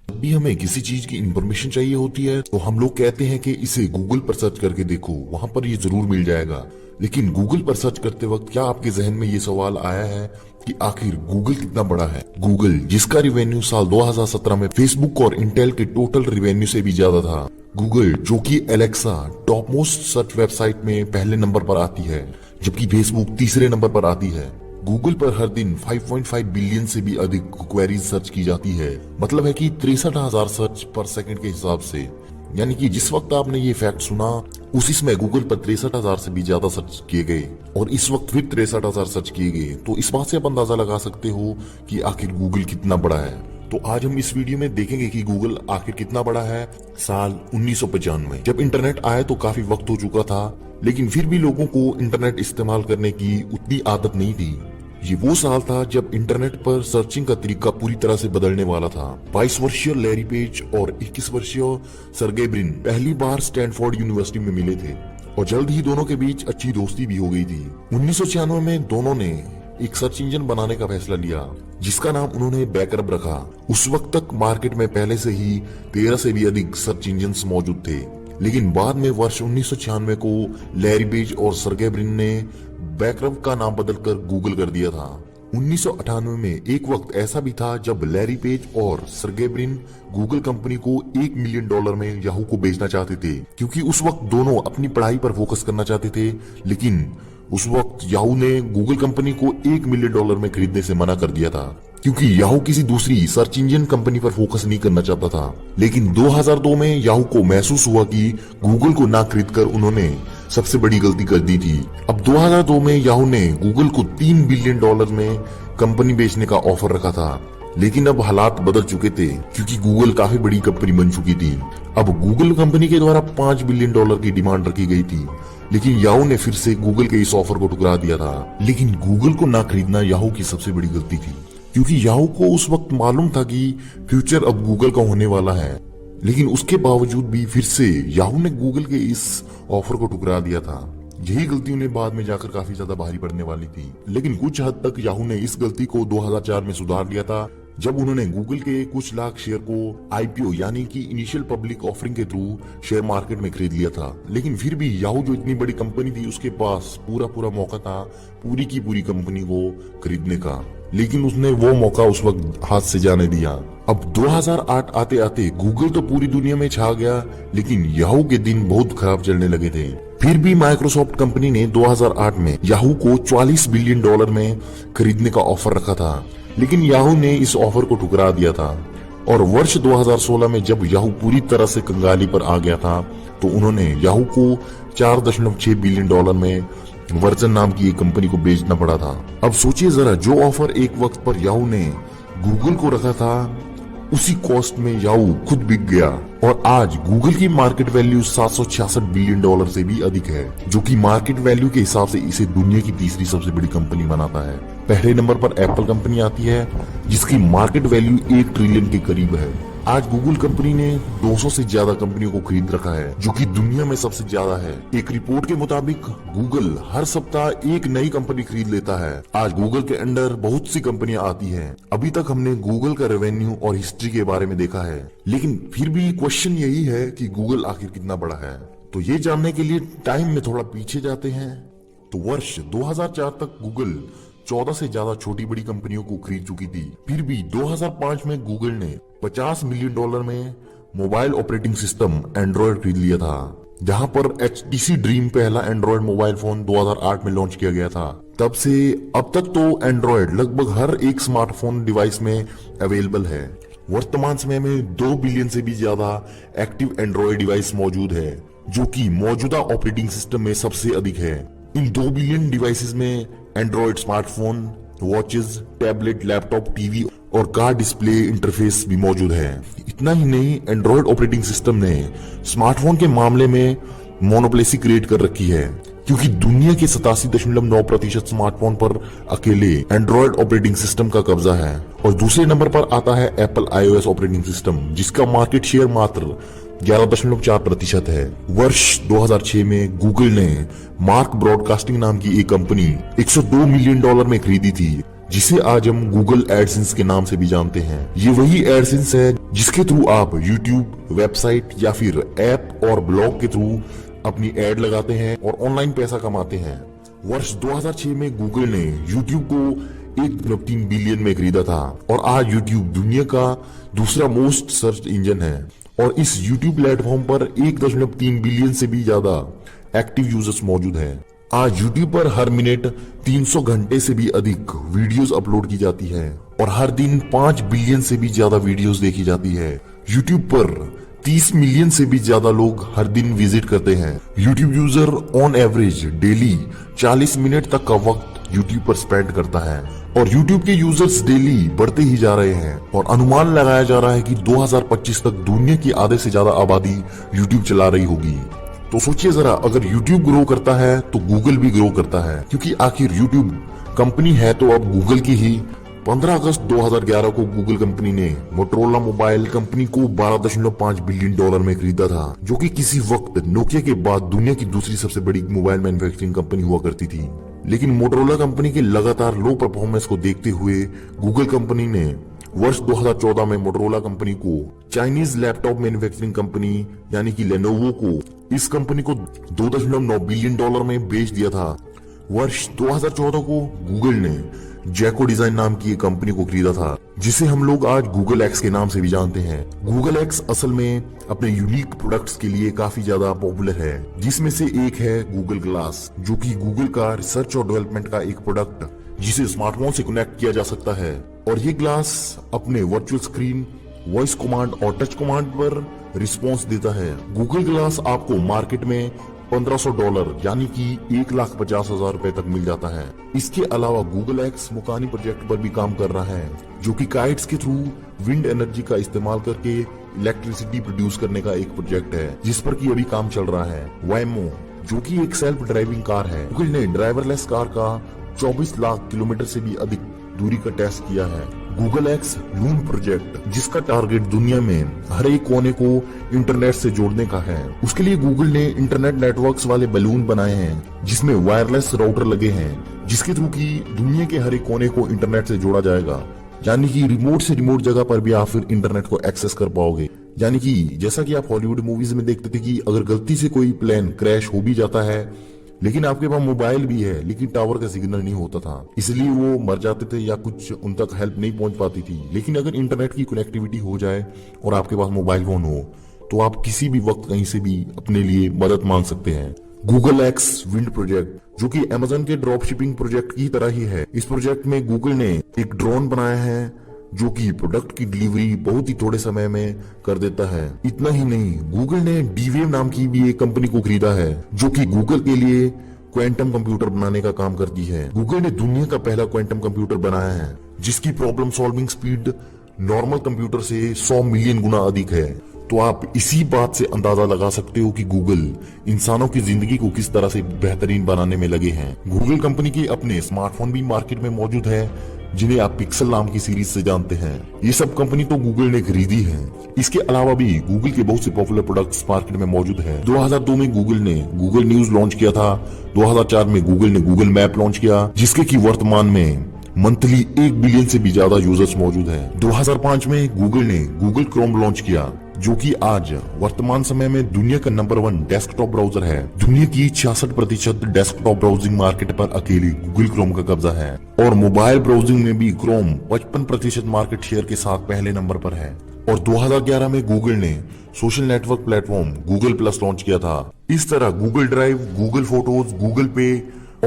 जब भी हमें किसी चीज की इंफॉर्मेशन चाहिए होती है तो हम लोग कहते हैं कि इसे गूगल पर सर्च करके देखो, वहां पर ये जरूर मिल जाएगा। लेकिन गूगल पर सर्च करते वक्त क्या आपके जहन में ये सवाल आया है कि आखिर गूगल कितना बड़ा है? गूगल, जिसका रिवेन्यू साल 2017 में फेसबुक और इंटेल के टोटल रिवेन्यू से भी ज्यादा था। गूगल, जो कि Alexa top most search website में पहले नंबर पर आती है, जबकि फेसबुक तीसरे नंबर पर आती है। गूगल पर हर दिन 5.5 बिलियन से भी अधिक क्वेरीज सर्च की जाती है, मतलब है कि 63,000 सर्च पर सेकंड के हिसाब से। यानी कि जिस वक्त आपने ये फैक्ट सुना उसी समय गूगल पर 63,000 से भी ज्यादा सर्च किए गए और इस वक्त फिर 63,000 सर्च किए गए। तो इस बात से आप अंदाजा लगा सकते हो कि आखिर गूगल कितना बड़ा है। तो आज हम इस वीडियो में देखेंगे कि गूगल आखिर कितना बड़ा है। साल 1995 जब इंटरनेट आया तो काफी वक्त हो चुका था, लेकिन फिर भी लोगों को इंटरनेट इस्तेमाल करने की उतनी आदत नहीं थी। ये वो साल था जब इंटरनेट पर सर्चिंग का तरीका पूरी तरह से बदलने वाला था। 22 वर्षीय लैरी पेज और 21 वर्षीय सर्गेय ब्रिन पहली बार स्टैनफोर्ड यूनिवर्सिटी में मिले थे और जल्द ही दोनों के बीच अच्छी दोस्ती भी हो गई थी। 1996 में दोनों ने एक सर्च इंजन बनाने का फैसला लिया जिसका नाम उन्होंने बैकरब रखा। उस वक्त तक मार्केट में पहले से ही 13 से भी अधिक सर्च इंजन मौजूद थे, लेकिन बाद में वर्ष 1996 को लैरी पेज और सर्गेय ब्रिन ने बैकरब का नाम बदलकर गूगल कर दिया था। 1998 में एक वक्त ऐसा भी था जब लैरी पेज और सर्गेय ब्रिन गूगल कंपनी को $1 मिलियन में याहू को बेचना चाहते थे, क्योंकि उस वक्त दोनों अपनी पढ़ाई पर फोकस करना चाहते थे। लेकिन उस वक्त याहू ने गूगल कंपनी को $1 मिलियन में खरीदने से मना कर दिया था, क्योंकि याहू किसी दूसरी सर्च इंजन कंपनी पर फोकस नहीं करना चाहता था। लेकिन 2002 में याहू को महसूस हुआ कि गूगल को ना खरीदकर उन्होंने सबसे बड़ी गलती कर दी थी। अब 2002 में याहू ने गूगल को $3 बिलियन में कंपनी बेचने का ऑफर रखा था, लेकिन अब हालात बदल चुके थे क्योंकि गूगल काफी बड़ी कंपनी बन चुकी थी। अब गूगल कंपनी के द्वारा $5 बिलियन की डिमांड रखी गई थी, लेकिन याहू ने फिर से गूगल के इस ऑफर को ठुकरा दिया था। लेकिन गूगल को ना खरीदना याहू की सबसे बड़ी गलती थी, क्योंकि याहू को उस वक्त मालूम था कि फ्यूचर अब गूगल का होने वाला है। लेकिन उसके बावजूद भी फिर से याहू ने गूगल के इस ऑफर को ठुकरा दिया था। यही गलती उन्हें बाद में जाकर काफी ज्यादा भारी पड़ने वाली थी। लेकिन कुछ हद तक याहू ने इस गलती को 2004 में सुधार लिया था, जब उन्होंने गूगल के कुछ लाख शेयर को आईपीओ यानी कि इनिशियल पब्लिक ऑफरिंग के थ्रू शेयर मार्केट में खरीद लिया था। लेकिन फिर भी याहू जो इतनी बड़ी कंपनी थी उसके पास पूरा मौका था पूरी की पूरी कंपनी को खरीदने का, लेकिन उसने वो मौका उस वक्त हाथ से जाने दिया। अब 2008 आते आते गूगल तो पूरी दुनिया में छा गया, लेकिन याहू के दिन बहुत खराब चलने लगे थे। फिर भी माइक्रोसॉफ्ट कंपनी ने 2008 में याहू को $44 बिलियन में खरीदने का ऑफर रखा था, लेकिन याहू ने इस ऑफर को ठुकरा दिया था। और वर्ष 2016 में जब याहू पूरी तरह से कंगाली पर आ गया था तो उन्होंने याहू को $4.6 बिलियन में वर्जन नाम की एक कंपनी को बेचना पड़ा था। अब सोचिए जरा, जो ऑफर एक वक्त पर याहू ने गूगल को रखा था उसी कॉस्ट में याहू खुद बिक गया और आज गूगल की मार्केट वैल्यू $766 बिलियन से भी अधिक है, जो कि मार्केट वैल्यू के हिसाब से इसे दुनिया की तीसरी सबसे बड़ी कंपनी बनाता है। पहले नंबर पर एप्पल कंपनी आती है जिसकी मार्केट वैल्यू $1 ट्रिलियन के करीब है। आज गूगल कंपनी ने 200 से ज्यादा कंपनियों को खरीद रखा है, जो कि दुनिया में सबसे ज्यादा है। एक रिपोर्ट के मुताबिक गूगल हर सप्ताह एक नई कंपनी खरीद लेता है। आज गूगल के अंडर बहुत सी कंपनियां आती हैं। अभी तक हमने गूगल का रेवेन्यू और हिस्ट्री के बारे में देखा है, लेकिन फिर भी क्वेश्चन यही है कि गूगल आखिर कितना बड़ा है। तो ये जानने के लिए टाइम में थोड़ा पीछे जाते हैं। तो वर्ष 2004 तक गूगल 14 से ज्यादा छोटी बड़ी कंपनियों को खरीद चुकी थी। फिर भी 2005 में गूगल ने $50 मिलियन में मोबाइल ऑपरेटिंग सिस्टम एंड्रॉयड खरीद लिया था, जहां पर HTC ड्रीम पहला एंड्रॉयड मोबाइल फोन 2008 में लॉन्च किया गया था। तब से अब तक तो एंड्रॉयड लगभग हर एक स्मार्टफोन डिवाइस में अवेलेबल है। वर्तमान समय में 2 बिलियन से भी ज्यादा एक्टिव एंड्रॉयड डिवाइस मौजूद है, जो कि मौजूदा ऑपरेटिंग सिस्टम में सबसे अधिक है। इन 2 बिलियन डिवाइसेस में Android smartphone, watches, tablet, laptop, TV और कार डिस्प्ले इंटरफेस भी मौजूद है। इतना ही नहीं, एंड्रॉयड ऑपरेटिंग सिस्टम ने स्मार्टफोन के मामले में मोनोपोली क्रिएट कर रखी है, क्योंकि दुनिया के 87.9% स्मार्टफोन पर अकेले एंड्रॉयड ऑपरेटिंग सिस्टम का कब्जा है। और दूसरे नंबर पर आता है एप्पल iOS ऑपरेटिंग सिस्टम, जिसका मार्केट शेयर मात्र 11.4% है। वर्ष 2006 में गूगल ने मार्क ब्रॉडकास्टिंग नाम की एक कंपनी $102 मिलियन में खरीदी थी, जिसे आज हम गूगल एडसेंस के नाम से भी जानते हैं। ये वही एडसेंस है जिसके थ्रू आप यूट्यूब, वेबसाइट या फिर ऐप और ब्लॉग के थ्रू अपनी एड लगाते हैं और ऑनलाइन पैसा कमाते हैं। वर्ष 2006 में गूगल ने यूट्यूब को 1.3 बिलियन में खरीदा था और आज यूट्यूब दुनिया का दूसरा मोस्ट सर्च इंजन है और इस यूट्यूब प्लेटफॉर्म पर 1.3 बिलियन से भी ज्यादा एक्टिव यूजर्स मौजूद हैं। आज यूट्यूब पर हर मिनट 300 घंटे से भी अधिक वीडियोस अपलोड की जाती है और हर दिन 5 बिलियन से भी ज्यादा वीडियोस देखी जाती है। यूट्यूब पर 30 मिलियन से भी ज्यादा लोग हर दिन विजिट करते हैं। YouTube user on average daily 40 minute तक का वक्त यूट्यूब पर स्पेंड करता है और यूट्यूब के यूजर्स डेली बढ़ते ही जा रहे हैं और अनुमान लगाया जा रहा है कि 2025 तक दुनिया की आधे से ज्यादा आबादी यूट्यूब चला रही होगी। तो सोचिए जरा, अगर यूट्यूब ग्रो करता है तो गूगल भी ग्रो करता है, क्योंकि आखिर यूट्यूब कंपनी है तो अब गूगल की ही। 15 अगस्त 2011 को गूगल कंपनी ने मोटोरोला मोबाइल कंपनी को $12.5 बिलियन में खरीदा था, जो कि किसी वक्त नोकिया के बाद दुनिया की दूसरी सबसे बड़ी मोबाइल मैन्युफैक्चरिंग कंपनी हुआ करती थी। लेकिन मोटोरोला कंपनी के लगातार लो परफॉर्मेंस को देखते हुए गूगल कंपनी ने वर्ष 2014 में मोटोरोला कंपनी को चाइनीज लैपटॉप मैन्युफैक्चरिंग कंपनी यानी कि लेनोवो को इस कंपनी को $2.9 बिलियन में बेच दिया था। वर्ष 2014 को गूगल ने जैको डिजाइन नाम की एक कंपनी को खरीदा था, जिसे हम लोग आज गूगल एक्स के नाम से भी जानते हैं। गूगल एक्स असल में अपने यूनिक प्रोडक्ट्स के लिए काफी ज्यादा पॉपुलर है, जिसमें से एक है गूगल ग्लास, जो कि गूगल का रिसर्च और डेवलपमेंट का एक प्रोडक्ट जिसे स्मार्टफोन से कनेक्ट किया जा सकता है। और ये ग्लास अपने वर्चुअल स्क्रीन, वॉइस कमांड और टच कमांड पर रिस्पॉन्स देता है। गूगल ग्लास आपको मार्केट में $1500 यानी कि 1,50,000 रुपए तक मिल जाता है। इसके अलावा गूगल एक्स मुकानी प्रोजेक्ट पर भी काम कर रहा है, जो कि काइट्स के थ्रू विंड एनर्जी का इस्तेमाल करके इलेक्ट्रिसिटी प्रोड्यूस करने का एक प्रोजेक्ट है, जिस पर की अभी काम चल रहा है। वायमो, जो कि एक सेल्फ ड्राइविंग कार है। गूगल ने ड्राइवरलेस कार का 24 लाख किलोमीटर से भी अधिक दूरी का टेस्ट किया है। गूगल एक्स लून प्रोजेक्ट, जिसका टारगेट दुनिया में हर एक कोने को इंटरनेट से जोड़ने का है। उसके लिए गूगल ने इंटरनेट नेटवर्क्स वाले बलून बनाए हैं, जिसमें वायरलेस राउटर लगे हैं, जिसके थ्रू की दुनिया के हर एक कोने को इंटरनेट से जोड़ा जाएगा। यानी कि रिमोट से रिमोट जगह पर भी आप फिर इंटरनेट को एक्सेस कर पाओगे। यानी कि जैसा कि आप हॉलीवुड मूवीज में देखते थे कि अगर गलती से कोई प्लेन क्रैश हो भी जाता है, लेकिन आपके पास मोबाइल भी है लेकिन टावर का सिग्नल नहीं होता था, इसलिए वो मर जाते थे या कुछ उन तक हेल्प नहीं पहुंच पाती थी। लेकिन अगर इंटरनेट की कनेक्टिविटी हो जाए और आपके पास मोबाइल फोन हो, तो आप किसी भी वक्त कहीं से भी अपने लिए मदद मांग सकते हैं। गूगल एक्स विंड प्रोजेक्ट, जो कि अमेज़न के ड्रॉप शिपिंग प्रोजेक्ट की तरह ही है। इस प्रोजेक्ट में गूगल ने एक ड्रोन बनाया है, जो कि प्रोडक्ट की डिलीवरी बहुत ही थोड़े समय में कर देता है। इतना ही नहीं, गूगल ने डीवेव नाम की भी एक कंपनी को खरीदा है, जो कि गूगल के लिए क्वांटम कंप्यूटर बनाने का काम करती है। गूगल ने दुनिया का पहला क्वांटम कंप्यूटर बनाया है, जिसकी problem solving speed normal computer से 100 मिलियन गुना अधिक है। तो आप इसी बात से अंदाजा लगा सकते हो कि गूगल इंसानों की जिंदगी को किस तरह से बेहतरीन बनाने में लगे हैं। गूगल कंपनी के अपने स्मार्टफोन भी मार्केट में मौजूद है, जिन्हें आप पिक्सल नाम की सीरीज से जानते हैं। ये सब कंपनी तो गूगल ने खरीदी है। इसके अलावा भी गूगल के बहुत से पॉपुलर प्रोडक्ट्स मार्केट में मौजूद है। 2002 में गूगल ने गूगल न्यूज लॉन्च किया था। 2004 में गूगल ने गूगल मैप लॉन्च किया, जिसके की वर्तमान में मंथली 1 बिलियन से भी ज्यादा यूजर्स मौजूद हैं। 2005 में गूगल ने गूगल क्रोम लॉन्च किया, जो कि आज वर्तमान समय में दुनिया का नंबर 1 डेस्कटॉप ब्राउजर है। दुनिया की 66% डेस्कटॉप ब्राउजिंग मार्केट पर अकेले गूगल क्रोम का कब्जा है और मोबाइल ब्राउजिंग में भी क्रोम 55% मार्केट शेयर के साथ पहले नंबर पर है। और 2011 में गूगल ने social network platform Google plus launch किया था। इस तरह Google drive, Google photos, Google पे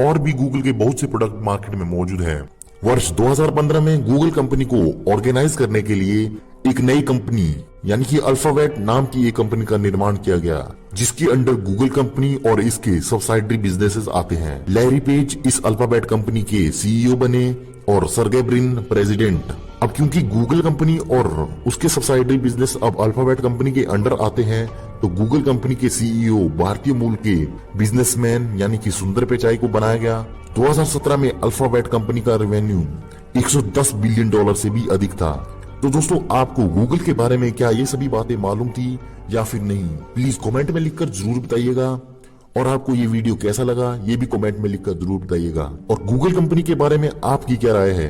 और भी गूगल के बहुत से प्रोडक्ट मार्केट में मौजूद है। वर्ष 2015 में गूगल कंपनी को ऑर्गेनाइज करने के लिए एक नई कंपनी यानी कि अल्फाबेट नाम की एक कंपनी का निर्माण किया गया, जिसके अंडर गूगल कंपनी और इसके सब्सिडरी बिजनेसेस आते हैं। लैरी पेज इस अल्फाबेट कंपनी के सीईओ बने और सर्गे ब्रिन प्रेसिडेंट। अब क्योंकि गूगल कंपनी और उसके सब्सिडरी बिजनेस अब अल्फाबेट कंपनी के अंडर आते हैं, तो गूगल कंपनी के सीईओ भारतीय मूल के बिजनेसमैन यानी कि सुंदर पिचाई को बनाया गया। 2017 में अल्फाबेट कंपनी का रेवेन्यू $110 बिलियन से भी अधिक था। तो दोस्तों, आपको गूगल के बारे में क्या ये सभी बातें मालूम थी या फिर नहीं? प्लीज कमेंट में लिखकर जरूर बताइएगा। और आपको ये वीडियो कैसा लगा ये भी कमेंट में लिखकर जरूर बताइएगा। और गूगल कंपनी के बारे में आपकी क्या राय है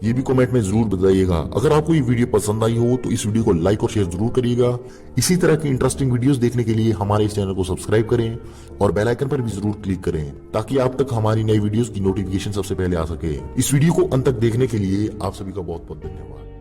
ये भी कमेंट में जरूर बताइएगा। अगर आपको ये वीडियो पसंद आई हो तो इस वीडियो को लाइक और शेयर जरूर करिएगा। इसी तरह की इंटरेस्टिंग वीडियोस देखने के लिए हमारे इस चैनल को सब्सक्राइब करें और बेल आइकन पर भी जरूर क्लिक करें ताकि आप तक हमारी नई वीडियोस की नोटिफिकेशन सबसे पहले आ सके। इस वीडियो को अंत तक देखने के लिए आप सभी का बहुत बहुत धन्यवाद।